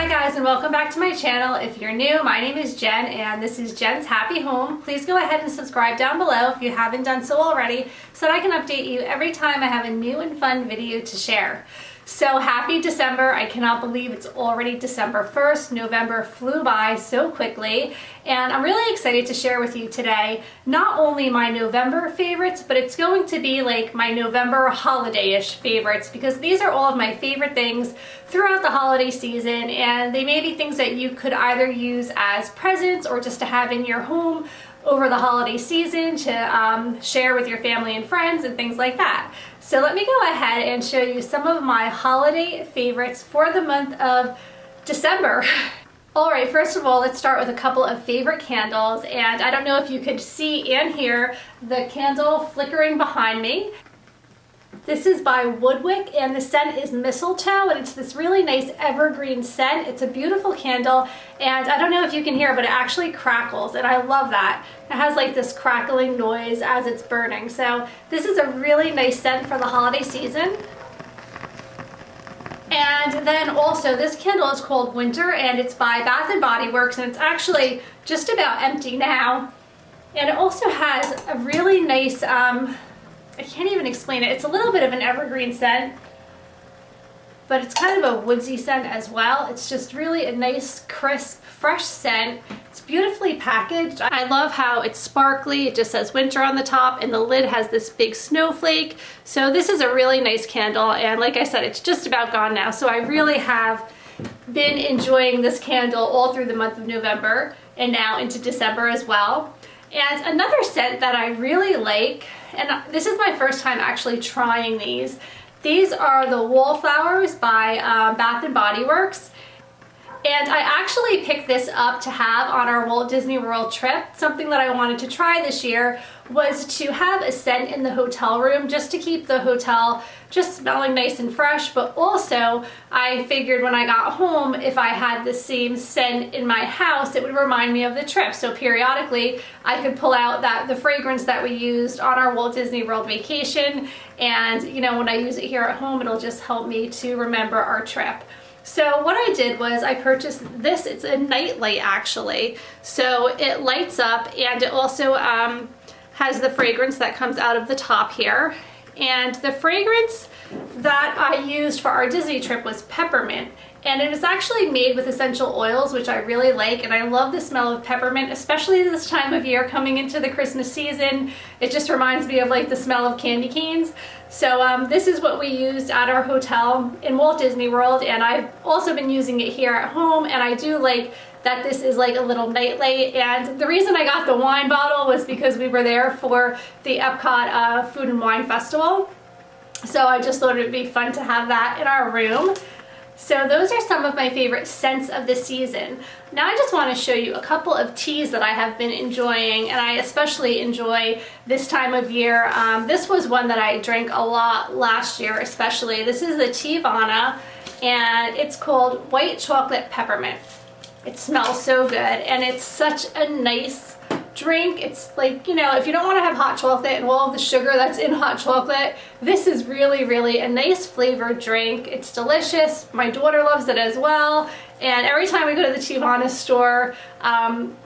Hi guys, and welcome back to my channel. If you're new, my name is Jen and this is Jen's Happy Home. Please go ahead and subscribe down below if you haven't done so already so that I can update you every time I have a new and fun video to share. So happy December. I cannot believe it's already December 1st. November flew by so quickly, and I'm really excited to share with you today not only my November favorites, but it's going to be like my November holiday-ish favorites, because these are all of my favorite things throughout the holiday season, and they may be things that you could either use as presents or just to have in your home over the holiday season to share with your family and friends and things like that. So let me go ahead and show you some of my holiday favorites for the month of December. Alright, first of all, let's start with a couple of favorite candles, and I don't know if you could see and hear the candle flickering behind me. This is by Woodwick, and the scent is mistletoe, and it's this really nice evergreen scent. It's a beautiful candle, and I don't know if you can hear, but it actually crackles, and I love that. It has like this crackling noise as it's burning. So this is a really nice scent for the holiday season. And then also this candle is called Winter, and it's by Bath & Body Works, and it's actually just about empty now. And it also has a really nice, I can't even explain it. It's a little bit of an evergreen scent, but it's kind of a woodsy scent as well. It's just really a nice, crisp, fresh scent. It's beautifully packaged. I love how it's sparkly. It just says winter on the top, and the lid has this big snowflake. So this is a really nice candle, and like I said, it's just about gone now. So I really have been enjoying this candle all through the month of November and now into December as well. And another scent that I really like, and this is my first time actually trying these. These are the Wallflowers by Bath & Body Works. And I actually picked this up to have on our Walt Disney World trip. Something that I wanted to try this year was to have a scent in the hotel room just to keep the hotel just smelling nice and fresh, but also I figured when I got home, if I had the same scent in my house, it would remind me of the trip. So periodically I could pull out the fragrance that we used on our Walt Disney World vacation, and you know, when I use it here at home, it'll just help me to remember our trip. So what I did was I purchased this. It's a nightlight actually, so it lights up, and it also has the fragrance that comes out of the top here. And the fragrance that I used for our Disney trip was peppermint, and it is actually made with essential oils, which I really like, and I love the smell of peppermint, especially this time of year coming into the Christmas season. It just reminds me of like the smell of candy canes. So this is what we used at our hotel in Walt Disney World, and I've also been using it here at home, and I do like that this is like a little nightlight. And the reason I got the wine bottle was because we were there for the Epcot Food and Wine Festival. So I just thought it would be fun to have that in our room. So those are some of my favorite scents of the season. Now I just want to show you a couple of teas that I have been enjoying, and I especially enjoy this time of year. This was one that I drank a lot last year especially. This is the Teavana, and it's called White Chocolate Peppermint. It smells so good, and it's such a nice drink. It's like, you know, if you don't want to have hot chocolate and all of the sugar that's in hot chocolate, this is really, really a nice flavored drink. It's delicious. My daughter loves it as well, and every time we go to the Teavana store,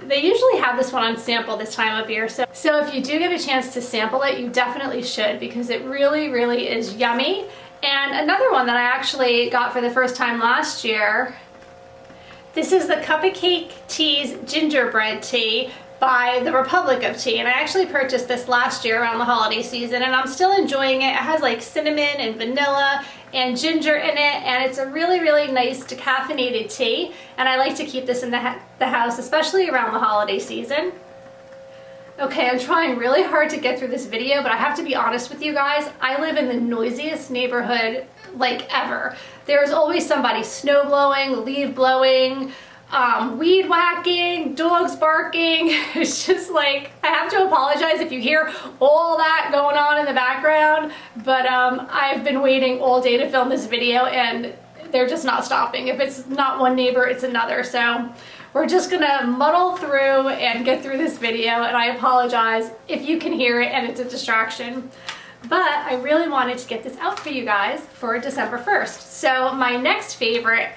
they usually have this one on sample this time of year. So if you do get a chance to sample it, you definitely should, because it really, really is yummy. And another one that I actually got for the first time last year, this is the Cupcake Tea's Gingerbread Tea by the Republic of Tea, and I actually purchased this last year around the holiday season, and I'm still enjoying it. It has like cinnamon and vanilla and ginger in it, and it's a really, really nice decaffeinated tea, and I like to keep this in the house, especially around the holiday season. Okay, I'm trying really hard to get through this video, but I have to be honest with you guys. I live in the noisiest neighborhood like ever. There's always somebody snow blowing, leaf blowing, weed whacking, dogs barking. It's just like, I have to apologize if you hear all that going on in the background, but I've been waiting all day to film this video, and they're just not stopping. If it's not one neighbor, it's another. So we're just gonna muddle through and get through this video, and I apologize if you can hear it and it's a distraction. But I really wanted to get this out for you guys for December 1st. So my next favorite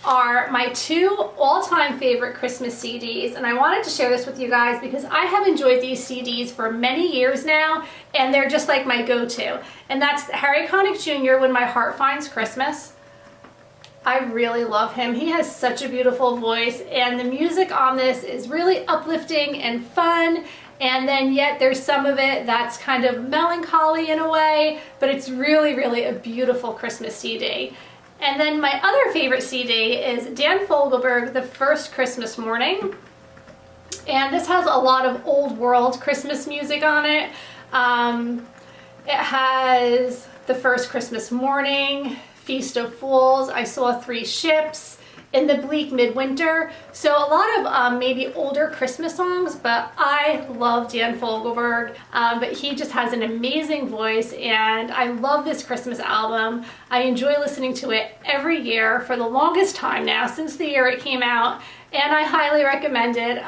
are my two all-time favorite Christmas CDs, and I wanted to share this with you guys because I have enjoyed these CDs for many years now, and they're just like my go-to. And that's Harry Connick Jr., When My Heart Finds Christmas. I really love him. He has such a beautiful voice, and the music on this is really uplifting and fun, and then yet there's some of it that's kind of melancholy in a way, but it's really, really a beautiful Christmas CD. And then my other favorite CD is Dan Fogelberg, The First Christmas Morning. And this has a lot of old world Christmas music on it. It has The First Christmas Morning, Feast of Fools, I Saw Three Ships, In the Bleak Midwinter. So a lot of maybe older Christmas songs, but I love Dan Fogelberg. But he just has an amazing voice, and I love this Christmas album. I enjoy listening to it every year for the longest time now, since the year it came out, and I highly recommend it.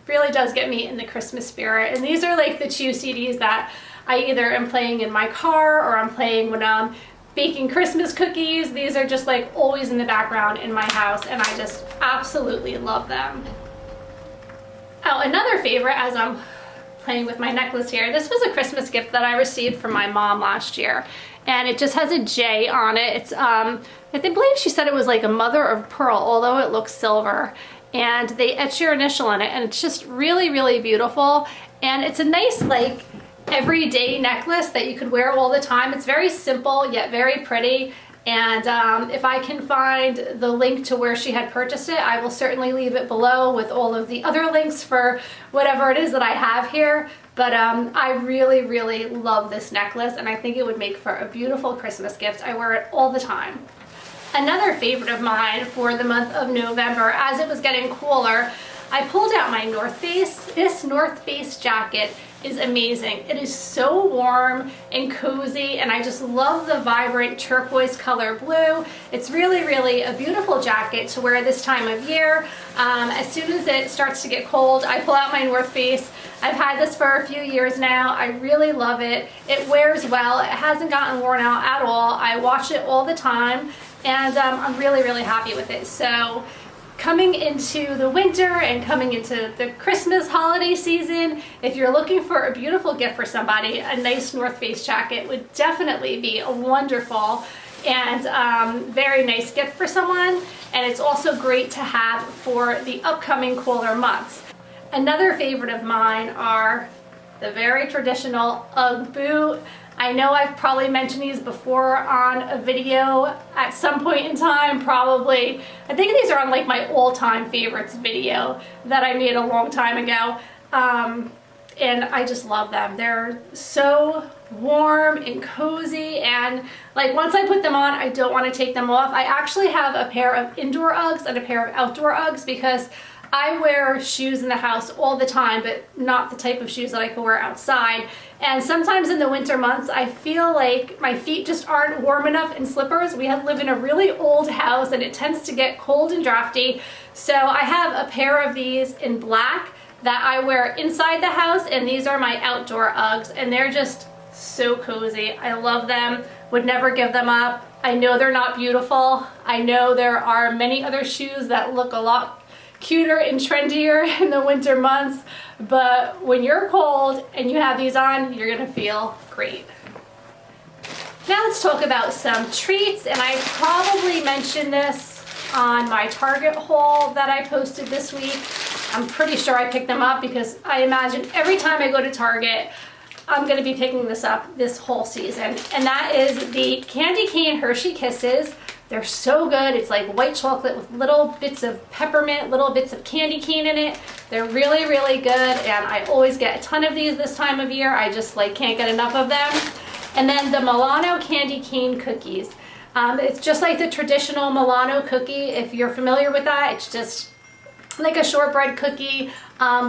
Really does get me in the Christmas spirit. And these are like the two CDs that I either am playing in my car or I'm playing when I'm baking Christmas cookies. These are just like always in the background in my house, and I just absolutely love them. Oh, another favorite, as I'm playing with my necklace here, this was a Christmas gift that I received from my mom last year, and it just has a J on it. It's I believe she said it was like a mother of pearl, although it looks silver, and they etch your initial in it, and it's just really, really beautiful. And it's a nice like everyday necklace that you could wear all the time. It's very simple yet very pretty, and if I can find the link to where she had purchased it, I will certainly leave it below with all of the other links for whatever it is that I have here. But I really, really love this necklace, and I think it would make for a beautiful Christmas gift. I wear it all the time. Another favorite of mine for the month of November, as it was getting cooler, I pulled out my North Face. This North Face jacket is amazing. It is so warm and cozy, and I just love the vibrant turquoise color blue. It's really, really a beautiful jacket to wear this time of year. As soon as it starts to get cold, I pull out my North Face. I've had this for a few years now. I really love it. It wears well. It hasn't gotten worn out at all. I wash it all the time, and I'm really, really happy with it. So coming into the winter and coming into the Christmas holiday season, if you're looking for a beautiful gift for somebody, a nice North Face jacket would definitely be a wonderful and very nice gift for someone. And it's also great to have for the upcoming cooler months. Another favorite of mine are the very traditional UGG boot. I know I've probably mentioned these before on a video at some point in time, probably. I think these are on like my all-time favorites video that I made a long time ago. And I just love them. They're so warm and cozy, and like once I put them on, I don't want to take them off. I actually have a pair of indoor Uggs and a pair of outdoor Uggs because I wear shoes in the house all the time, but not the type of shoes that I can wear outside. And sometimes in the winter months, I feel like my feet just aren't warm enough in slippers. We live in a really old house, and it tends to get cold and drafty. So I have a pair of these in black that I wear inside the house, and these are my outdoor Uggs, and they're just so cozy. I love them, would never give them up. I know they're not beautiful. I know there are many other shoes that look a lot cuter and trendier in the winter months, but when you're cold and you have these on, you're gonna feel great. Now let's talk about some treats, and I probably mentioned this on my Target haul that I posted this week. I'm pretty sure I picked them up because I imagine every time I go to Target, I'm gonna be picking this up this whole season, and that is the Candy Cane Hershey Kisses. They're so good. It's like white chocolate with little bits of peppermint, little bits of candy cane in it. They're really, really good, and I always get a ton of these this time of year. I just like can't get enough of them. And then the Milano Candy Cane Cookies. It's just like the traditional Milano cookie. If you're familiar with that, it's just like a shortbread cookie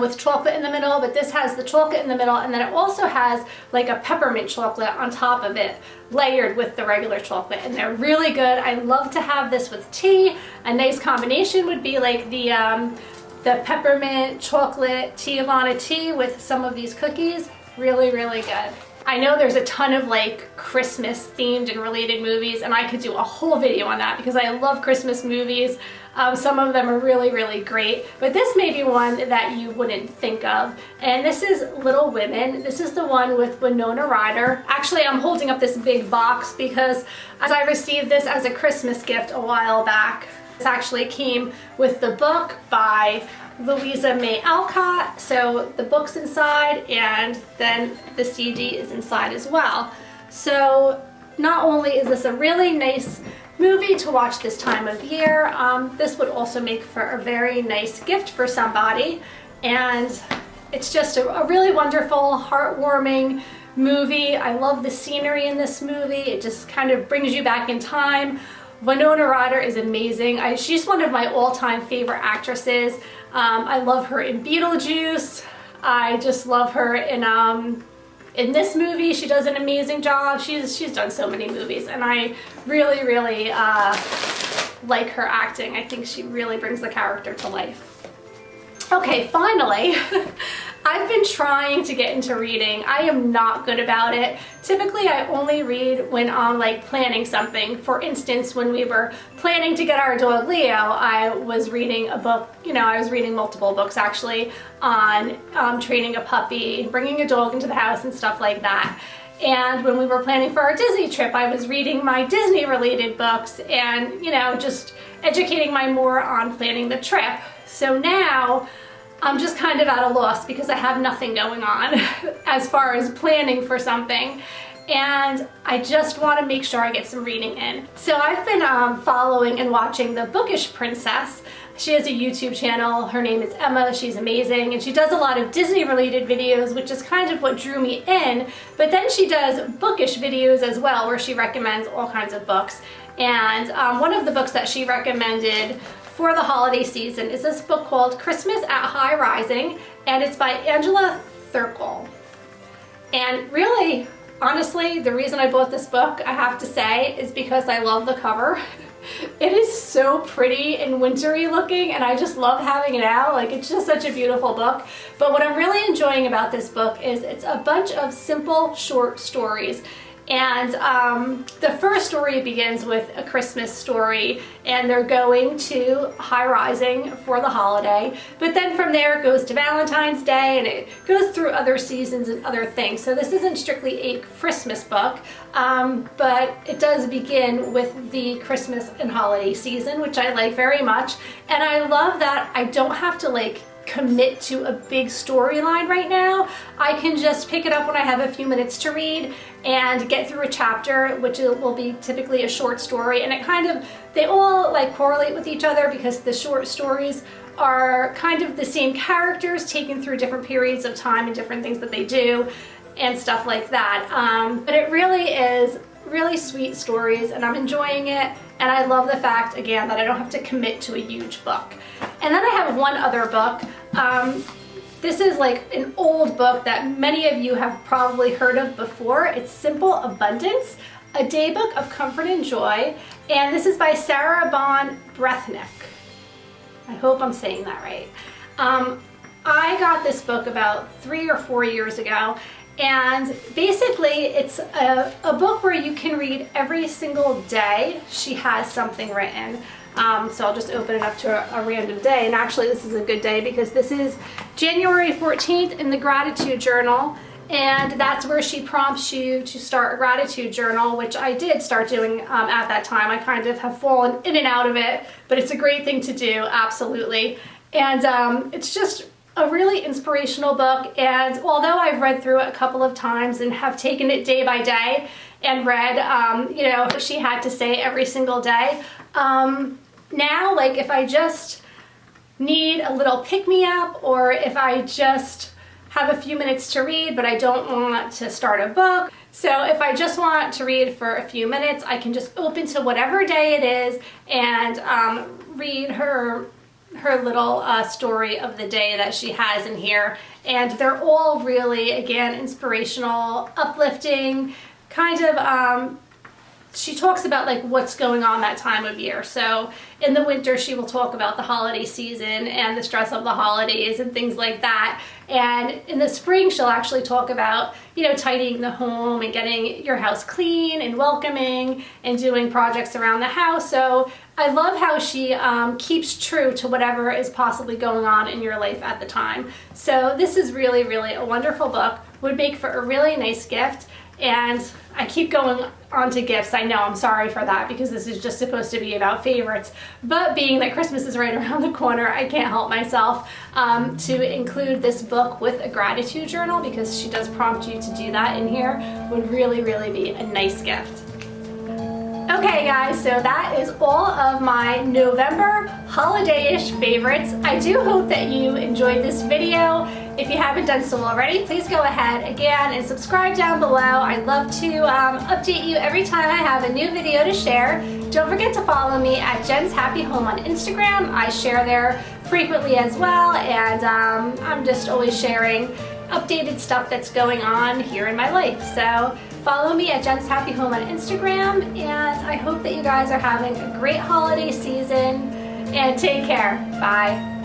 with chocolate in the middle, but this has the chocolate in the middle, and then it also has like a peppermint chocolate on top of it, layered with the regular chocolate, and they're really good. I love to have this with tea. A nice combination would be like the peppermint chocolate Teavana tea with some of these cookies. Really, really good. I know there's a ton of like Christmas themed and related movies, and I could do a whole video on that because I love Christmas movies. Some of them are really, really great, but this may be one that you wouldn't think of. And this is Little Women. This is the one with Winona Ryder. Actually, I'm holding up this big box because as I received this as a Christmas gift a while back. This actually came with the book by Louisa May Alcott, so the book's inside and then the CD is inside as well. So not only is this a really nice movie to watch this time of year, this would also make for a very nice gift for somebody, and it's just a really wonderful, heartwarming movie. I love the scenery in this movie. It just kind of brings you back in time. Winona Ryder is amazing. She's one of my all-time favorite actresses. I love her in Beetlejuice. I just love her in this movie. She does an amazing job. She's done so many movies, and I really, really like her acting. I think she really brings the character to life. Okay, finally, I've been trying to get into reading. I am not good about it. Typically, I only read when I'm like planning something. For instance, when we were planning to get our dog Leo, I was reading a book, I was reading multiple books actually on training a puppy, bringing a dog into the house and stuff like that. And when we were planning for our Disney trip, I was reading my Disney related books and, just educating my more on planning the trip. So now I'm just kind of at a loss because I have nothing going on as far as planning for something. And I just want to make sure I get some reading in. So I've been following and watching The Bookish Princess. She has a YouTube channel. Her name is Emma. She's amazing. And she does a lot of Disney related videos, which is kind of what drew me in. But then she does bookish videos as well, where she recommends all kinds of books. And one of the books that she recommended for the holiday season is this book called Christmas at High Rising, and it's by Angela Thirkell. And really, honestly, the reason I bought this book, I have to say, is because I love the cover. It is so pretty and wintry looking, and I just love having it out. Like, it's just such a beautiful book. But what I'm really enjoying about this book is it's a bunch of simple, short stories. And the first story begins with a Christmas story, and they're going to High Rising for the holiday. But then from there it goes to Valentine's Day, and it goes through other seasons and other things. So this isn't strictly a Christmas book, but it does begin with the Christmas and holiday season, which I like very much. And I love that I don't have to commit to a big storyline right now. I can just pick it up when I have a few minutes to read and get through a chapter, which will be typically a short story, and they all correlate with each other because the short stories are kind of the same characters taken through different periods of time and different things that they do and stuff like that. But it really is really sweet stories, and I'm enjoying it, and I love the fact, again, that I don't have to commit to a huge book. And then I have one other book. This is an old book that many of you have probably heard of before. It's Simple Abundance, a day book of comfort and joy, and this is by Sarah Bon Brethnick. I hope I'm saying that right. I got this book about 3 or 4 years ago, and basically it's a book where you can read every single day. She has something written. So I'll just open it up to a random day, and actually this is a good day because this is January 14th in the gratitude journal, and that's where she prompts you to start a gratitude journal, which I did start doing at that time. I kind of have fallen in and out of it, but it's a great thing to do, absolutely. And it's just a really inspirational book, and although I've read through it a couple of times and have taken it day by day and read what she had to say every single day, now if I just need a little pick-me-up, or if I just have a few minutes to read but I don't want to start a book, so if I just want to read for a few minutes, I can just open to whatever day it is and read her little story of the day that she has in here. And they're all really, again, inspirational, uplifting, kind of she talks about like what's going on that time of year. So in the winter, she will talk about the holiday season and the stress of the holidays and things like that. And in the spring, she'll actually talk about, you know, tidying the home and getting your house clean and welcoming and doing projects around the house. So I love how she keeps true to whatever is possibly going on in your life at the time. So this is really, really a wonderful book. Would make for a really nice gift. And I keep going on to gifts. I know, I'm sorry for that, because this is just supposed to be about favorites. But being that Christmas is right around the corner, I can't help myself to include this book with a gratitude journal, because she does prompt you to do that in here. Would really, really be a nice gift. Okay guys, so that is all of my November holiday-ish favorites. I do hope that you enjoyed this video. If you haven't done so already, please go ahead again and subscribe down below. I'd love to update you every time I have a new video to share. Don't forget to follow me at Jen's Happy Home on Instagram. I share there frequently as well, and I'm just always sharing updated stuff that's going on here in my life. So follow me at Jen's Happy Home on Instagram, and I hope that you guys are having a great holiday season, and take care. Bye.